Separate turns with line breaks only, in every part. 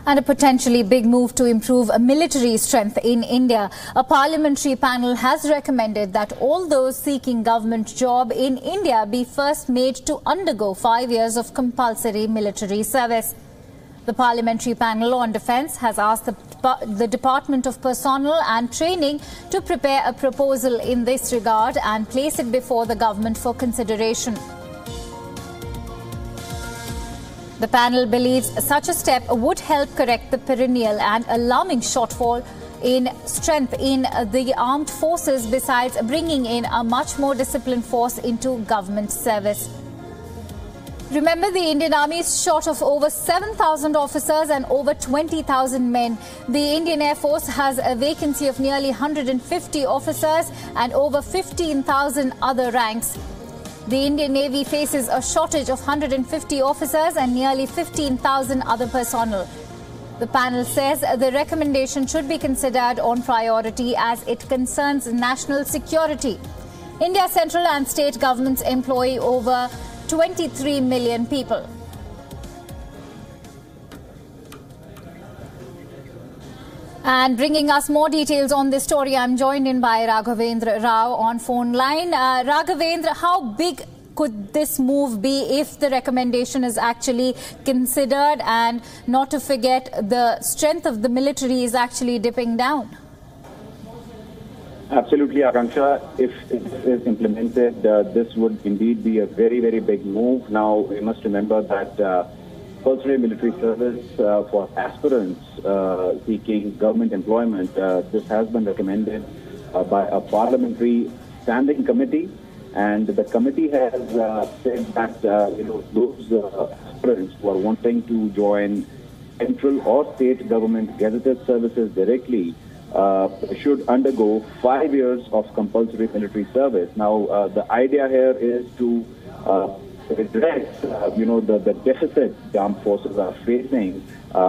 And a potentially big move to improve military strength in India. A parliamentary panel has recommended that all those seeking government job in India be first made to undergo 5 years of compulsory military service. The parliamentary panel on defence has asked the Department of Personnel and Training to prepare a proposal in this regard and place it before the government for consideration. The panel believes such a step would help correct the perennial and alarming shortfall in strength in the armed forces, besides bringing in a much more disciplined force into government service. Remember, the Indian Army is short of over 7,000 officers and over 20,000 men. The Indian Air Force has a vacancy of nearly 150 officers and over 15,000 other ranks. The Indian Navy faces a shortage of 150 officers and nearly 15,000 other personnel. The panel says the recommendation should be considered on priority as it concerns national security. India's central and state governments employ over 23 million people. And bringing us more details on this story, I'm joined in by Raghavendra Rao on phone line. Raghavendra, how big could this move be if the recommendation is actually considered, and not to forget the strength of the military is actually dipping down?
Absolutely, Akanksha. If it is implemented, this would indeed be a very, very big move. Now, we must remember that compulsory military service for aspirants seeking government employment, this has been recommended by a parliamentary standing committee, and the committee has said that those aspirants who are wanting to join central or state government gazetted services directly should undergo 5 years of compulsory military service. Now, the idea here is to address, the deficit the armed forces are facing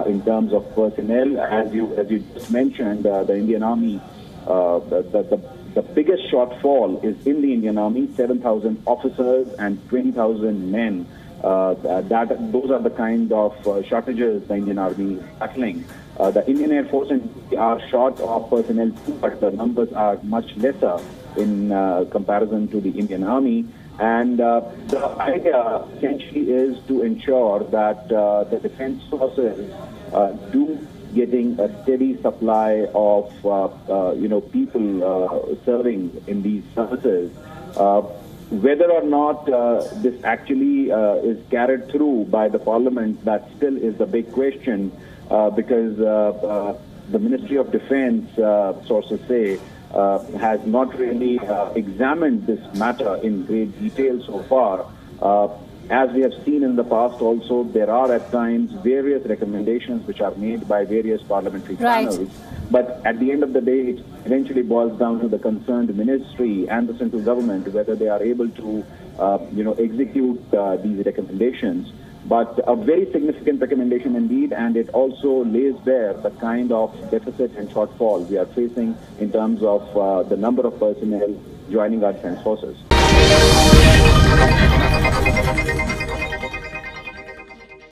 in terms of personnel. As you just mentioned, the Indian Army, the biggest shortfall is in the Indian Army, 7,000 officers and 20,000 men. Those are the kind of shortages the Indian Army is tackling. The Indian Air Force are short of personnel too, but the numbers are much lesser in comparison to the Indian Army. And the idea essentially is to ensure that the defense forces do getting a steady supply of people serving in these services. Whether or not this actually is carried through by the Parliament, that still is the big question, because the Ministry of Defense, sources say, has not really examined this matter in great detail so far. As we have seen in the past also, there are at times various recommendations which are made by various parliamentary panels. But at the end of the day, it eventually boils down to the concerned ministry and the central government whether they are able to, execute these recommendations. But a very significant recommendation indeed, and it also lays bare the kind of deficit and shortfall we are facing in terms of the number of personnel joining our defense forces.